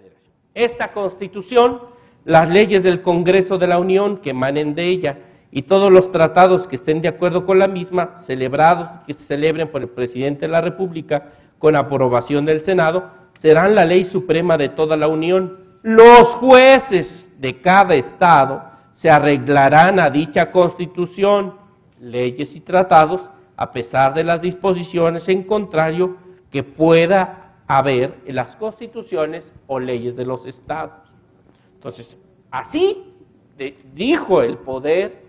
Federación. Esta Constitución, las leyes del Congreso de la Unión que emanen de ella y todos los tratados que estén de acuerdo con la misma, celebrados y que se celebren por el Presidente de la República con aprobación del Senado, serán la ley suprema de toda la Unión. Los jueces de cada estado se arreglarán a dicha Constitución, leyes y tratados, a pesar de las disposiciones en contrario que pueda haber en las constituciones o leyes de los estados. Entonces, así dijo el poder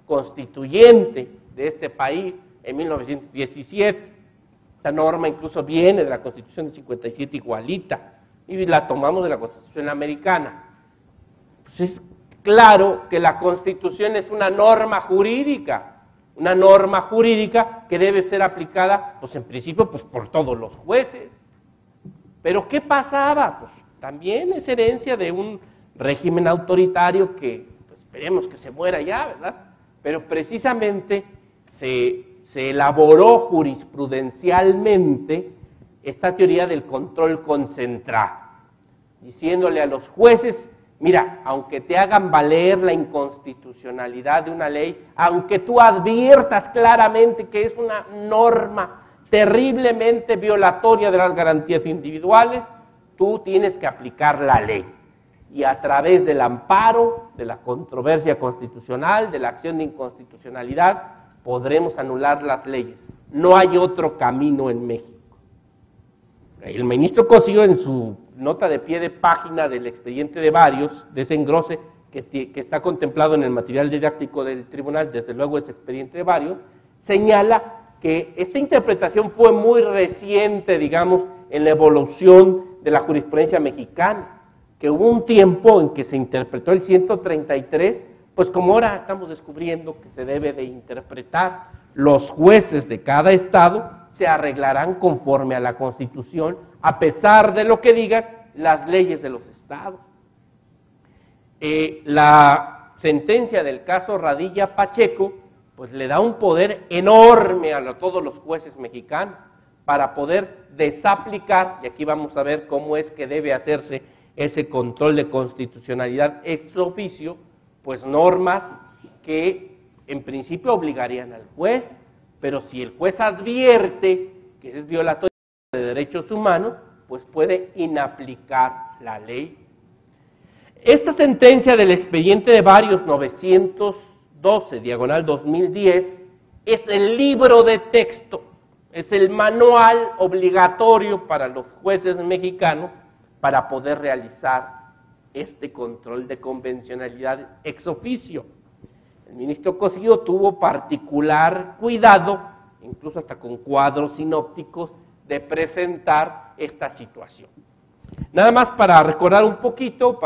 constituyente de este país en 1917. Esta norma incluso viene de la Constitución del 57 igualita, y la tomamos de la Constitución americana. Pues es claro que la Constitución es una norma jurídica que debe ser aplicada, pues en principio, pues por todos los jueces. Pero ¿qué pasaba? Pues también es herencia de un régimen autoritario que, pues, esperemos que se muera ya, ¿verdad? Pero precisamente se elaboró jurisprudencialmente esta teoría del control concentrado, diciéndole a los jueces: mira, aunque te hagan valer la inconstitucionalidad de una ley, aunque tú adviertas claramente que es una norma terriblemente violatoria de las garantías individuales, tú tienes que aplicar la ley. Y a través del amparo, de la controversia constitucional, de la acción de inconstitucionalidad, podremos anular las leyes. No hay otro camino en México. El ministro Cosío, en su nota de pie de página del expediente de varios, de ese engrose que está contemplado en el material didáctico del tribunal, desde luego ese expediente de varios, señala que esta interpretación fue muy reciente, digamos, en la evolución de la jurisprudencia mexicana, que hubo un tiempo en que se interpretó el 133, pues como ahora estamos descubriendo que se debe de interpretar, los jueces de cada estado se arreglarán conforme a la Constitución, a pesar de lo que digan las leyes de los estados. La sentencia del caso Radilla Pacheco, pues le da un poder enorme a todos los jueces mexicanos para poder desaplicar, y aquí vamos a ver cómo es que debe hacerse ese control de constitucionalidad ex oficio, pues normas que en principio obligarían al juez, pero si el juez advierte que es violatorio de derechos humanos, pues puede inaplicar la ley. Esta sentencia del expediente de varios 912/2010 es el libro de texto, es el manual obligatorio para los jueces mexicanos para poder realizar este control de convencionalidad ex oficio. El ministro Cosío tuvo particular cuidado, incluso hasta con cuadros sinópticos, de presentar esta situación. Nada más para recordar un poquito,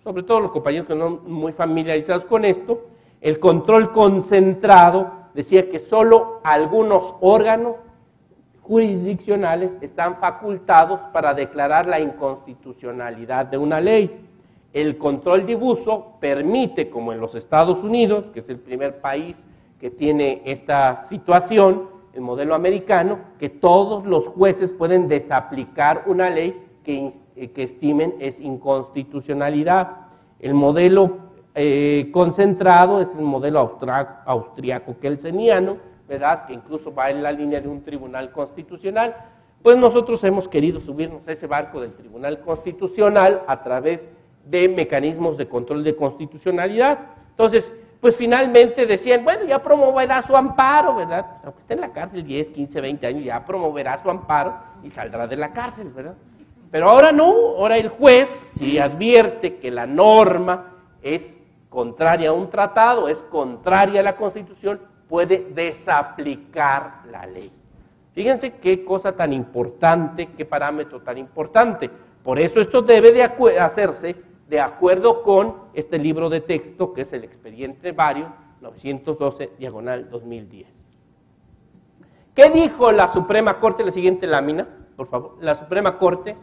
sobre todo los compañeros que no son muy familiarizados con esto, el control concentrado decía que solo algunos órganos jurisdiccionales están facultados para declarar la inconstitucionalidad de una ley. El control difuso permite, como en los Estados Unidos, que es el primer país que tiene esta situación, el modelo americano, que todos los jueces pueden desaplicar una ley que estimen es inconstitucionalidad. El modelo concentrado es el modelo austriaco kelseniano, ¿verdad?, que incluso va en la línea de un tribunal constitucional. Pues nosotros hemos querido subirnos a ese barco del tribunal constitucional a través de mecanismos de control de constitucionalidad. Entonces, pues finalmente decían, bueno, ya promoverá su amparo, ¿verdad? Pues aunque esté en la cárcel 10, 15, 20 años, ya promoverá su amparo y saldrá de la cárcel, ¿verdad? Pero ahora no, ahora el juez, si advierte que la norma es contraria a un tratado, es contraria a la Constitución, puede desaplicar la ley. Fíjense qué cosa tan importante, qué parámetro tan importante. Por eso esto debe de hacerse de acuerdo con este libro de texto, que es el expediente varios 912/2010. ¿Qué dijo la Suprema Corte? La siguiente lámina, por favor. La Suprema Corte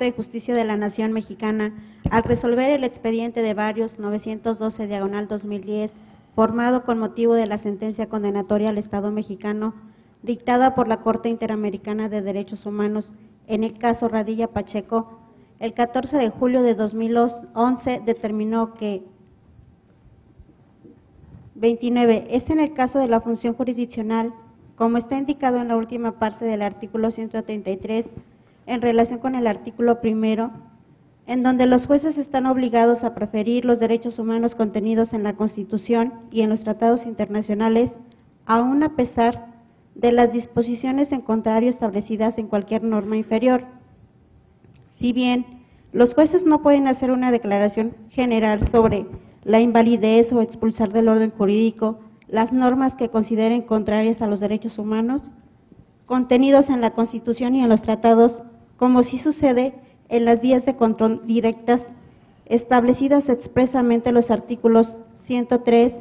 de Justicia de la Nación Mexicana, al resolver el expediente de varios 912/2010, formado con motivo de la sentencia condenatoria al Estado mexicano, dictada por la Corte Interamericana de Derechos Humanos en el caso Radilla Pacheco, el 14 de julio de 2011 determinó que 29. Es en el caso de la función jurisdiccional, como está indicado en la última parte del artículo 133, en relación con el artículo primero, en donde los jueces están obligados a preferir los derechos humanos contenidos en la Constitución y en los tratados internacionales, aun a pesar de las disposiciones en contrario establecidas en cualquier norma inferior. Si bien los jueces no pueden hacer una declaración general sobre la invalidez o expulsar del orden jurídico las normas que consideren contrarias a los derechos humanos contenidos en la Constitución y en los tratados, como sí sucede en las vías de control directas establecidas expresamente en los artículos 103,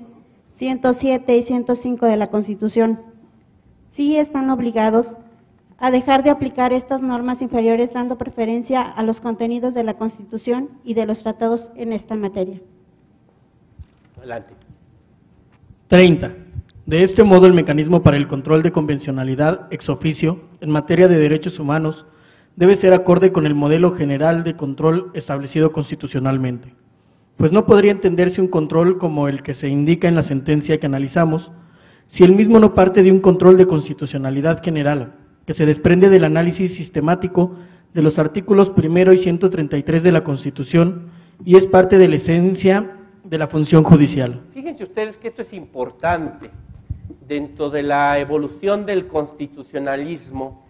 107 y 105 de la Constitución. Sí están obligados a dejar de aplicar estas normas inferiores, dando preferencia a los contenidos de la Constitución y de los tratados en esta materia. Adelante. 30. De este modo, el mecanismo para el control de convencionalidad ex oficio en materia de derechos humanos debe ser acorde con el modelo general de control establecido constitucionalmente, pues no podría entenderse un control como el que se indica en la sentencia que analizamos, si el mismo no parte de un control de constitucionalidad general, que se desprende del análisis sistemático de los artículos 1 y 133 de la Constitución y es parte de la esencia de la función judicial. Fíjense ustedes que esto es importante. Dentro de la evolución del constitucionalismo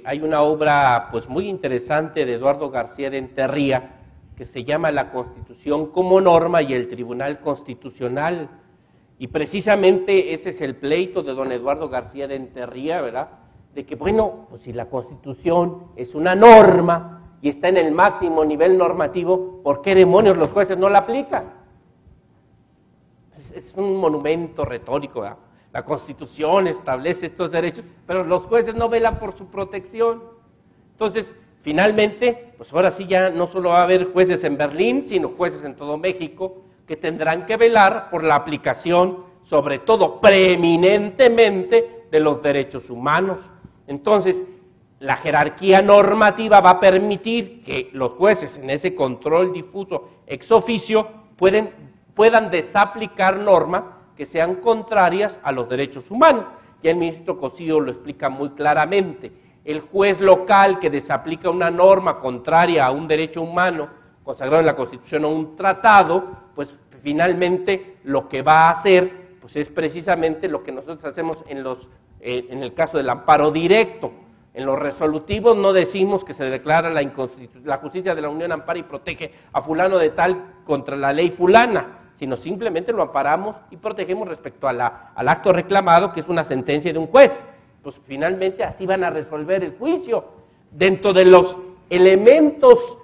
hay una obra pues muy interesante de Eduardo García de Enterría que se llama La Constitución como norma y el Tribunal Constitucional. Y precisamente ese es el pleito de don Eduardo García de Enterría, ¿verdad? De que, bueno, pues si la Constitución es una norma y está en el máximo nivel normativo, ¿por qué demonios los jueces no la aplican? Es un monumento retórico, ¿verdad? La Constitución establece estos derechos, pero los jueces no velan por su protección. Entonces, finalmente, pues ahora sí ya no solo va a haber jueces en Berlín, sino jueces en todo México, que tendrán que velar por la aplicación, sobre todo preeminentemente, de los derechos humanos. Entonces, la jerarquía normativa va a permitir que los jueces en ese control difuso ex oficio puedan desaplicar normas que sean contrarias a los derechos humanos. Ya el ministro Cosío lo explica muy claramente. El juez local que desaplica una norma contraria a un derecho humano consagrado en la Constitución o un tratado, pues finalmente lo que va a hacer pues es precisamente lo que nosotros hacemos en el caso del amparo directo. En los resolutivos no decimos que se declara la justicia de la Unión ampara y protege a fulano de tal contra la ley fulana, sino simplemente lo amparamos y protegemos respecto al acto reclamado, que es una sentencia de un juez. Pues finalmente así van a resolver el juicio. Dentro de los elementos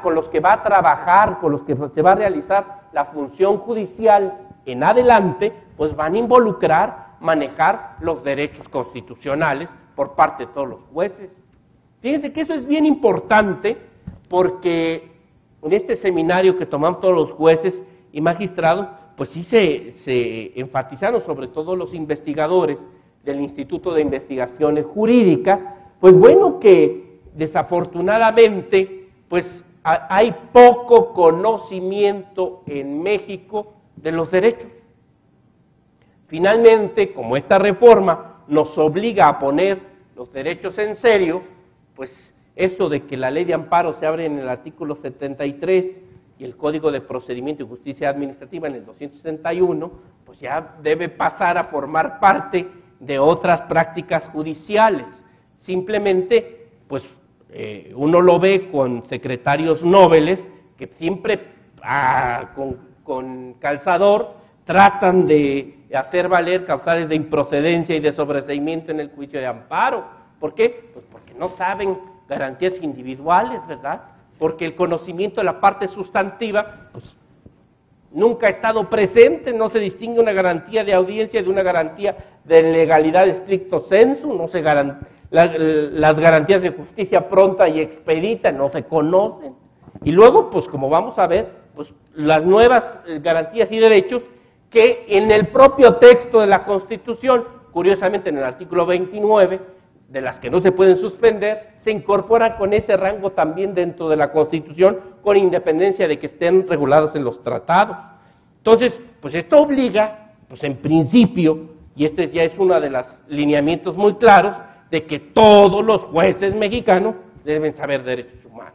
con los que va a trabajar, con los que se va a realizar la función judicial en adelante, pues van a involucrar manejar los derechos constitucionales por parte de todos los jueces. Fíjense que eso es bien importante porque en este seminario que tomamos todos los jueces y magistrados, pues sí se enfatizaron, sobre todo los investigadores del Instituto de Investigaciones Jurídicas, pues bueno, que desafortunadamente pues hay poco conocimiento en México de los derechos. Finalmente, como esta reforma nos obliga a poner los derechos en serio, pues eso de que la ley de amparo se abre en el artículo 73 y el Código de Procedimiento y Justicia Administrativa en el 261, pues ya debe pasar a formar parte de otras prácticas judiciales. Simplemente, pues uno lo ve con secretarios nobles que siempre con calzador tratan de hacer valer causales de improcedencia y de sobreseimiento en el juicio de amparo. ¿Por qué? Pues porque no saben garantías individuales, ¿verdad? Porque el conocimiento de la parte sustantiva, pues nunca ha estado presente, no se distingue una garantía de audiencia de una garantía de legalidad stricto sensu, no se las garantías de justicia pronta y expedita no se conocen. Y luego, pues como vamos a ver, pues las nuevas garantías y derechos que en el propio texto de la Constitución, curiosamente en el artículo 29, de las que no se pueden suspender, se incorporan con ese rango también dentro de la Constitución, con independencia de que estén reguladas en los tratados. Entonces, pues esto obliga, pues en principio, y este ya es uno de los lineamientos muy claros, de que todos los jueces mexicanos deben saber derechos humanos.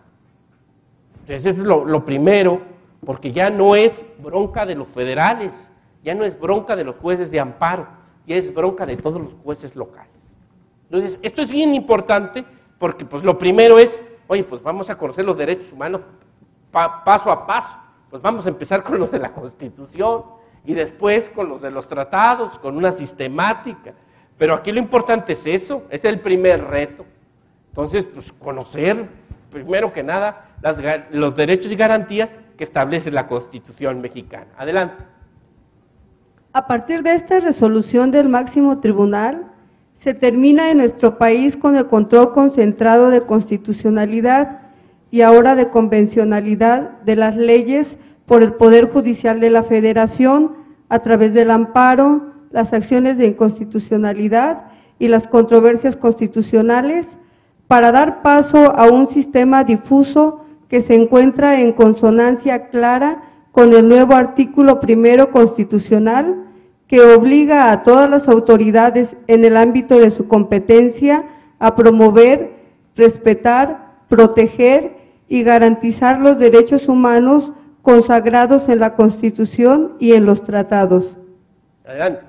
Entonces, eso es lo primero, porque ya no es bronca de los federales, ya no es bronca de los jueces de amparo, ya es bronca de todos los jueces locales. Entonces, esto es bien importante, porque pues lo primero es, oye, pues vamos a conocer los derechos humanos paso a paso, pues vamos a empezar con los de la Constitución, y después con los de los tratados, con una sistemática. Pero aquí lo importante es eso, es el primer reto. Entonces, pues conocer, primero que nada, los derechos y garantías que establece la Constitución mexicana. Adelante. A partir de esta resolución del máximo tribunal, se termina en nuestro país con el control concentrado de constitucionalidad y ahora de convencionalidad de las leyes por el Poder Judicial de la Federación a través del amparo, las acciones de inconstitucionalidad y las controversias constitucionales, para dar paso a un sistema difuso que se encuentra en consonancia clara con el nuevo artículo 1 constitucional, que obliga a todas las autoridades en el ámbito de su competencia a promover, respetar, proteger y garantizar los derechos humanos consagrados en la Constitución y en los tratados. Adelante.